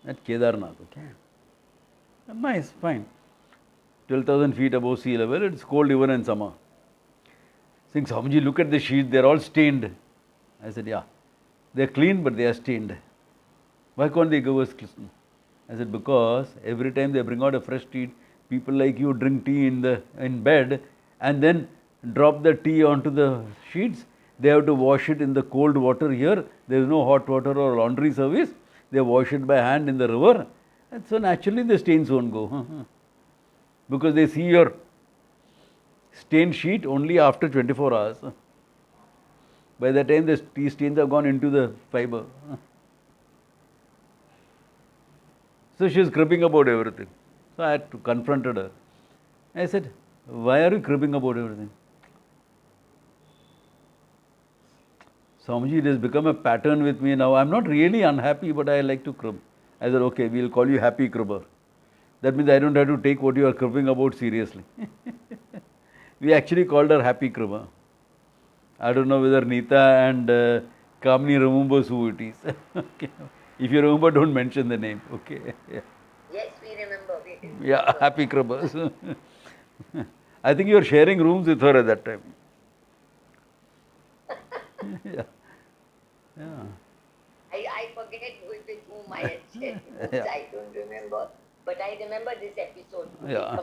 at Kedarnath, okay. Nice, fine. 12,000 feet above sea level, it's cold even in summer. Saying, Swamiji, look at the sheets, they're all stained. I said, yeah, they're clean, but they are stained. Why can't they give us clean? I said, because every time they bring out a fresh tea, people like you drink tea in bed and then drop the tea onto the sheets. They have to wash it in the cold water here. There is no hot water or laundry service. They wash it by hand in the river. And so naturally the stains won't go. Because they see your stained sheet only after 24 hours. By the time the tea stains have gone into the fiber. So she was cribbing about everything. So I had to confront her. I said, why are you cribbing about everything? Swamiji, it has become a pattern with me now. I'm not really unhappy, but I like to crib. I said, okay, we'll call you happy cribber. That means I don't have to take what you are cribbing about seriously. We actually called her happy cribber. I don't know whether Neeta and Kamini remembers who it is. Okay. If you remember, don't mention the name. Okay. Yeah. Yes, we remember. Yeah, happy cribbers. I think you were sharing rooms with her at that time. Yeah. Yeah. I forget with whom I had shared books. Yeah. I don't remember. But I remember this episode. Yeah.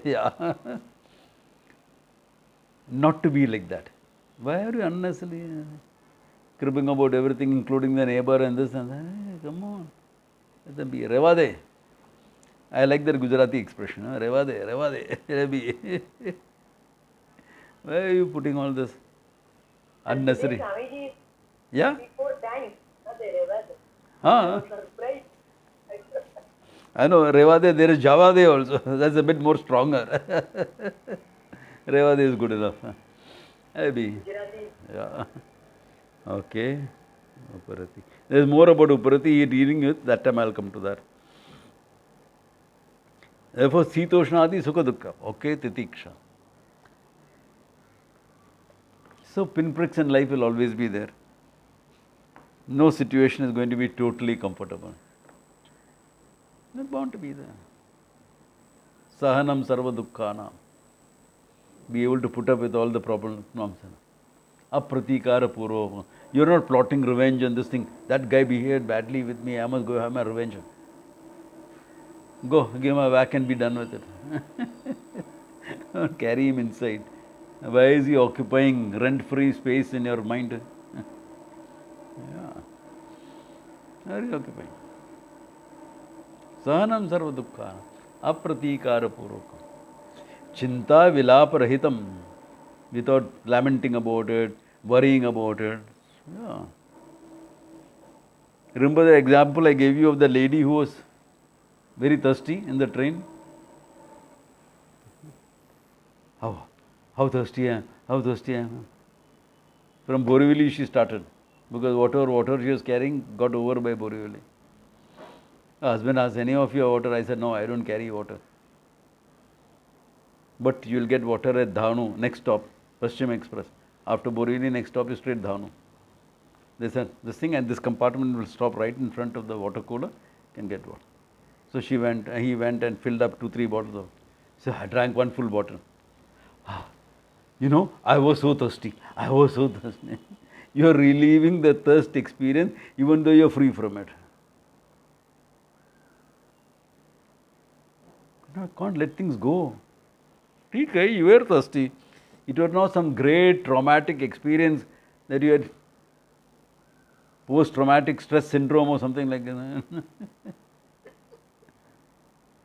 Yeah. Not to be like that. Why are you unnecessarily? cribbing about everything, including the neighbor and this and that. Hey, come on. Let them be. Revade. I like that Gujarati expression. Revade, revade. Let be. Why are you putting all this unnecessary? Swamiji, Yeah? before time, they reverse. Huh? Surprise. I know, Revade, there is Javade also. That's a bit more stronger. Revade is good enough. Maybe. Gujarati. Yeah. Okay. Uparati. There's more about Uparati dealing with, that time I'll come to that. Therefore, Sitoshnadi Sukha Dukkha. Okay, Titiksha. So, pinpricks in life will always be there. No situation is going to be totally comfortable. They're bound to be there. Sahanam sarva dukkhanam. Be able to put up with all the problems. Apratikara purva. You're not plotting revenge on this thing. That guy behaved badly with me. I must go have my revenge. Go, give him a whack and be done with it. Don't carry him inside. Why is he occupying rent-free space in your mind? Yeah. Why are you occupying? Sahanam sarva dukkha. Apratikara purvakam. Chinta vilapa rahitam. Without lamenting about it, worrying about it. Yeah. Remember the example I gave you of the lady who was very thirsty in the train? How thirsty I am? How thirsty I am? From Borivali she started. Because whatever water she was carrying got over by Borivali. Her husband asked, any of your water? I said, no, I don't carry water. But you will get water at Dhanu, next stop, Paschim Express. After Borivali, next stop is straight Dhanu. They said, this thing and this compartment will stop right in front of the water cooler, can get water. So he went and filled up 2-3 bottles of. So I drank one full bottle. You know, I was so thirsty. I was so thirsty. You are relieving the thirst experience even though you are free from it. No, can't let things go. Okay, you were thirsty. It was not some great traumatic experience that you had post-traumatic stress syndrome or something like that.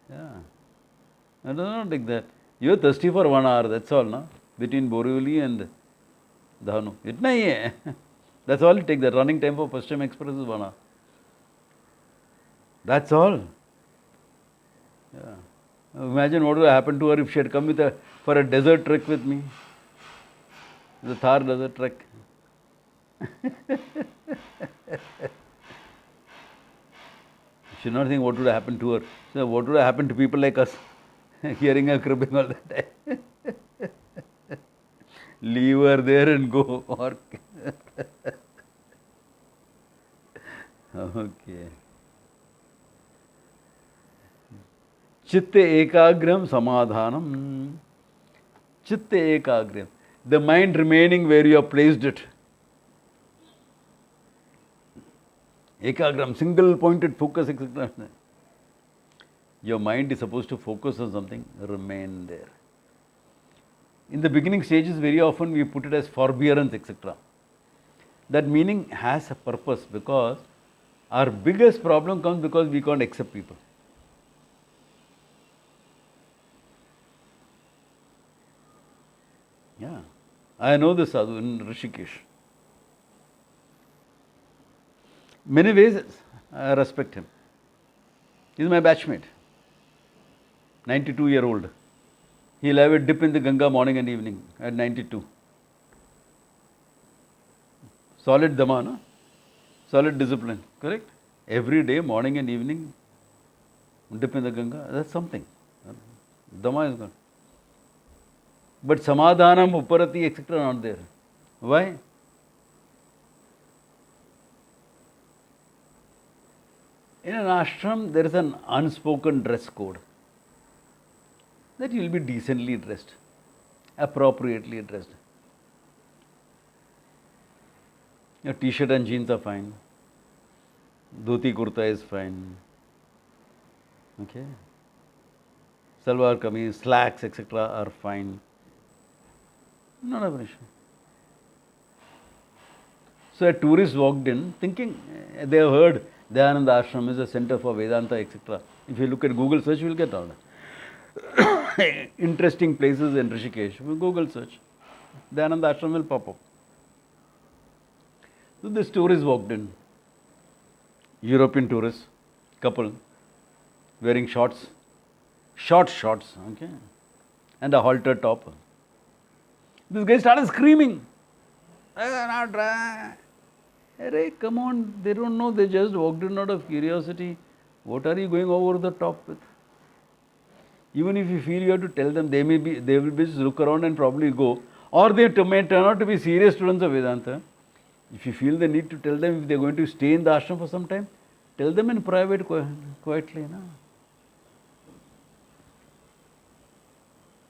Yeah. I don't think that. You are thirsty for 1 hour, that's all, no? Between Borivali and Dhanu. Itna hi hai. That's all it takes. The running time for Paschim Express is 1 hour. That's all. Yeah. Imagine what would have happened to her if she had come for a desert trek with me. The Thar desert trek. She not think what would have happened to her. So what would have happened to people like us? Hearing her cribbing all the time. Leave her there and go. Or okay. Chitte ekagram samadhanam. Chitte ekagram. The mind remaining where you have placed it. Ekagram, single pointed focus, etc. Your mind is supposed to focus on something, remain there. In the beginning stages, very often we put it as forbearance, etc. That meaning has a purpose because our biggest problem comes because we can't accept people. Yeah. I know this sadhu in Rishikesh. Many ways I respect him. He is my batchmate. 92-year-old. He'll have a dip in the Ganga morning and evening at 92. Solid dhamma, no? Solid discipline, correct? Every day, morning and evening, dip in the Ganga, that's something. Dhamma is gone. But samadhanam, uparati, etc. not there. Why? In an ashram, there is an unspoken dress code. That you will be decently dressed, appropriately dressed. Your t-shirt and jeans are fine. Dhoti kurta is fine. Okay. Salwar kameez, slacks, etc. are fine. Not an issue. So a tourist walked in thinking, they have heard Dayananda Ashram is a center for Vedanta, etc. If you look at Google search, you will get all that. Interesting places in Rishikesh. Google search. Dayananda Ashram will pop up. So this tourist walked in. European tourist, couple, wearing shorts, shorts, okay, and a halter top. This guy started screaming. Hey, come on, they don't know, they just walked in out of curiosity. What are you going over the top with? Even if you feel you have to tell them, they will just look around and probably go. Or they may turn out to be serious students of Vedanta. If you feel the need to tell them if they are going to stay in the ashram for some time, tell them in private quietly. No?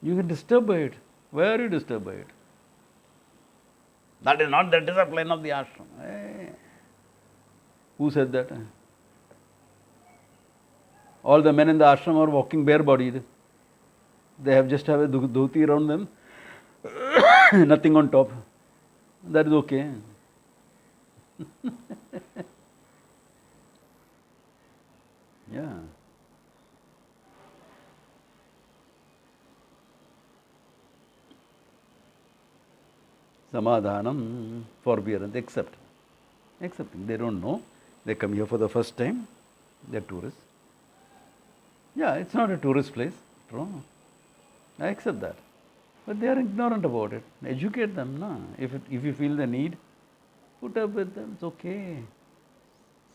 You get disturbed by it. Why are you disturbed by it? That is not the discipline of the ashram. Hey. Who said that? All the men in the ashram are walking bare-bodied. They just have a dhoti around them, nothing on top. That is okay. Yeah. Samadhanam, forbearance, accepting. They don't know. They come here for the first time. They are tourists. Yeah, it's not a tourist place. True. I accept that. But they are ignorant about it. Educate them. No? If you feel the need, put up with them. It's okay.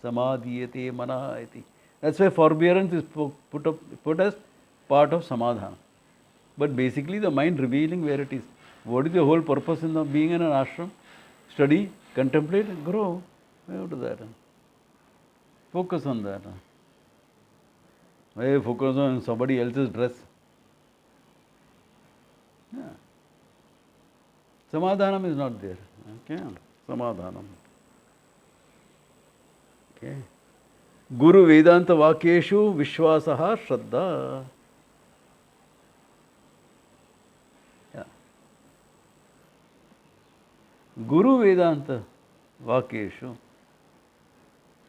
Samadhiyate manahayati. That's why forbearance is put as part of samadhana. But basically the mind revealing where it is. What is the whole purpose in being in an ashram? Study, contemplate, grow. Why do that? Focus on that. Why focus on somebody else's dress? Yeah. Samadhanam is not there. Okay? Samadhanam. Okay. Guru Vedanta Vakyeshu Vishwasaha Shraddha. Yeah. Guru Vedanta Vakyeshu.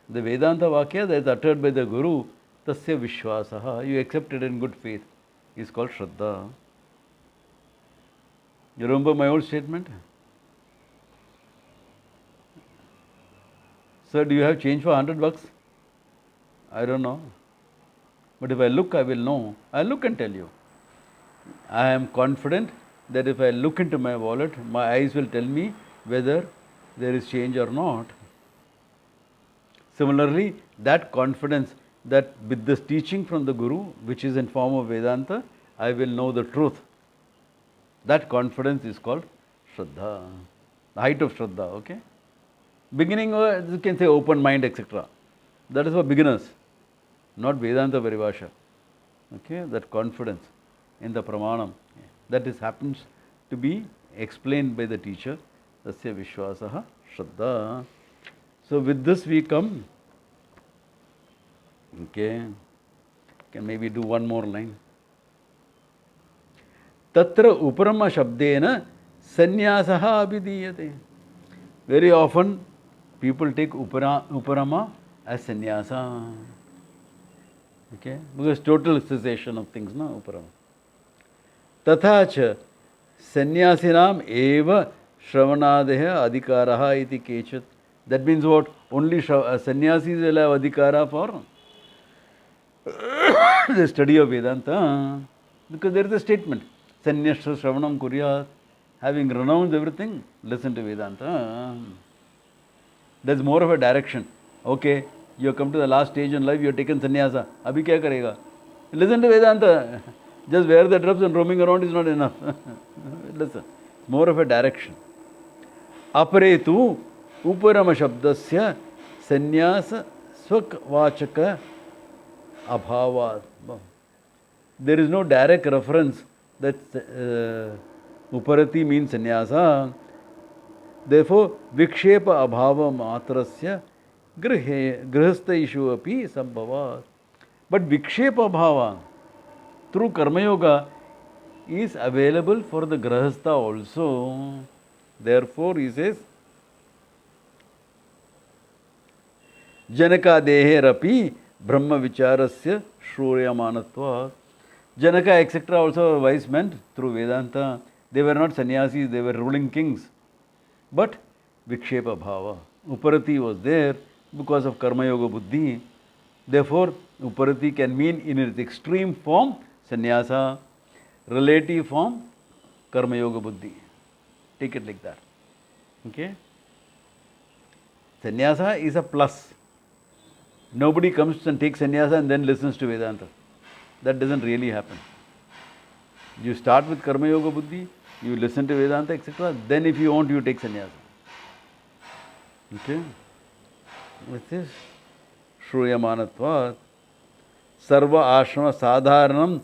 The Vedanta Vakya that is uttered by the Guru, Tasya Vishwasaha, you accept it in good faith, is called Shraddha. You remember my old statement? Sir, do you have change for $100? I don't know. But if I look, I will know. I'll look and tell you. I am confident that if I look into my wallet, my eyes will tell me whether there is change or not. Similarly, that confidence that with this teaching from the Guru, which is in form of Vedanta, I will know the truth. That confidence is called Shraddha. The height of Shraddha, okay? Beginning, you can say open mind, etc. That is for beginners, not Vedanta Paribhasa. Okay? That confidence in the Pramanam, that happens to be explained by the teacher. Tasya Vishwasaha Shraddha. So with this we come. Okay. Can maybe do one more line. Tatra uparama shabdena sanyasaha abhidiyate. Very often people take uparama as sannyasa. Okay? Because total cessation of things, no? Uparama. Tatha cha sannyasinam eva shravanadeha adhikaraha iti kechat. That means what? Only sannyasis will have adhikara for the study of Vedanta. Because there is a statement. Sannyasa Shravanam Kuryat. Having renounced everything, listen to Vedanta. There's more of a direction. Okay, you have come to the last stage in life, you have taken sannyasa. Abhi kya karega? Listen to Vedanta. Just wear the drops and roaming around is not enough. Listen. More of a direction. Apare tu uparama shabdasya sannyasa swakvachaka abhava. There is no direct reference that uparati means sannyasa. Therefore, vikshepa abhava matrasya grihasthaishu api sambhava. But vikshepa abhava through karma yoga is available for the grihastha also. Therefore, he says, Janaka deherapi Brahma vicharasya shroyamanatva. Janaka etc. also were wise men through Vedanta. They were not sannyasis, they were ruling kings. But Vikshepa Bhava. Uparati was there because of Karma Yoga Buddhi. Therefore, Uparati can mean in its extreme form sannyasa, relative form Karma Yoga Buddhi. Take it like that. Okay? Sannyasa is a plus. Nobody comes and takes sannyasa and then listens to Vedanta. That doesn't really happen. You start with Karma Yoga Buddhi, you listen to Vedanta, etc. Then if you want, you take sannyasa. Okay? With this, Shruyamanatvat, Sarva Ashrama Sadharanam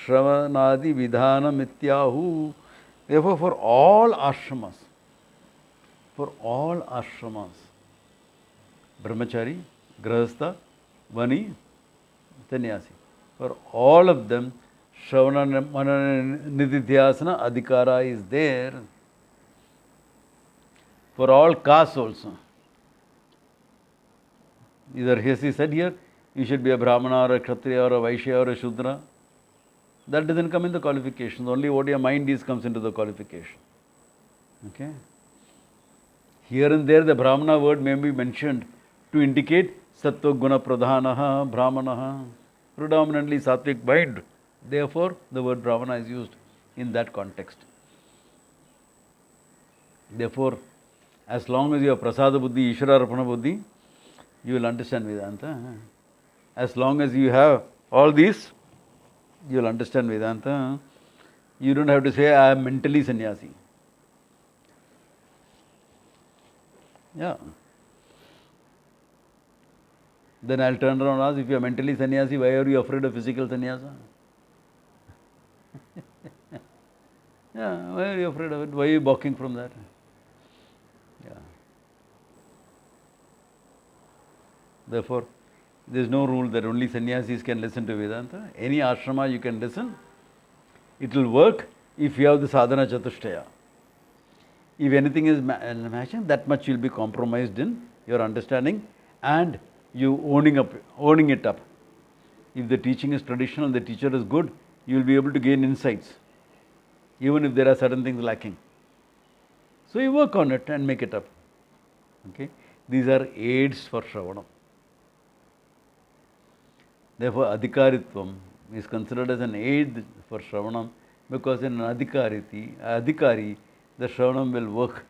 Shravanadi Vidhanam Ityahu. Therefore, for all ashramas, Brahmachari, Grahastha, Vani, Sannyasi, for all of them, Shravana Manana Nididhyasana Adhikara is there. For all castes also. Either he said here, you should be a Brahmana or a Kshatriya or a Vaishya or a Shudra. That doesn't come in the qualifications. Only what your mind is comes into the qualification. Okay? Here and there the Brahmana word may be mentioned to indicate Sattva Guna Pradhanaha, Brahmanaha, predominantly Sattvic mind. Therefore, the word Brahmana is used in that context. Therefore, as long as you have Prasada Buddhi, Ishvara Arpana Buddhi, you will understand Vedanta. As long as you have all these, you will understand Vedanta. You don't have to say, I am mentally sannyasi. Yeah. Then I'll turn around and ask, if you are mentally sannyasi, why are you afraid of physical sannyasa? Yeah, why are you afraid of it? Why are you balking from that? Yeah. Therefore, there is no rule that only sannyasis can listen to Vedanta. Any ashrama you can listen. It will work if you have the sadhana chatushtaya. If anything is matching, that much you will be compromised in your understanding and you owning it up. If the teaching is traditional, the teacher is good, you will be able to gain insights, even if there are certain things lacking. So you work on it and make it up. Okay? These are aids for Shravanam. Therefore, adhikaritvam is considered as an aid for Shravanam because in an adhikari, the Shravanam will work.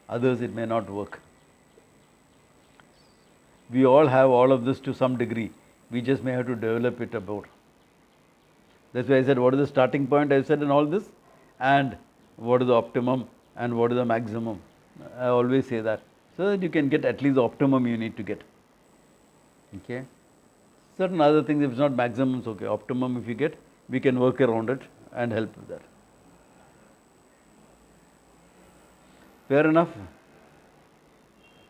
Others it may not work. We all have all of this to some degree. We just may have to develop it about. That's why I said, what is the starting point? I said in all this, and what is the optimum and what is the maximum. I always say that, so that you can get at least the optimum you need to get. Okay? Certain other things, if it's not maximum, it's okay. Optimum if you get, we can work around it and help with that. Fair enough?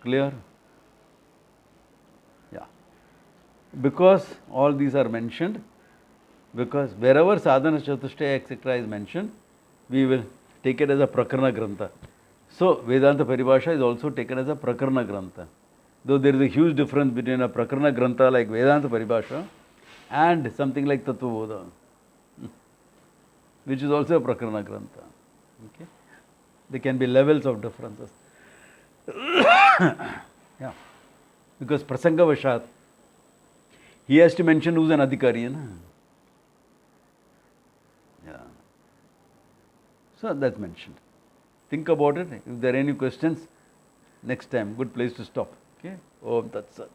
Clear? Yeah. Because all these are mentioned, because wherever sadhana chatushtaya etc. is mentioned, we will take it as a prakarana grantha. So, Vedanta Paribhasa is also taken as a prakarana grantha. Though there is a huge difference between a prakarana grantha like Vedanta Paribhasa and something like Tattva Bodha, which is also a prakarana grantha. Okay? There can be levels of differences. Yeah. Because Prasanga Vashat, he has to mention who's an adhikari. Na? Yeah. So that's mentioned. Think about it. If there are any questions, next time, good place to stop. Okay? Om Tat Sat.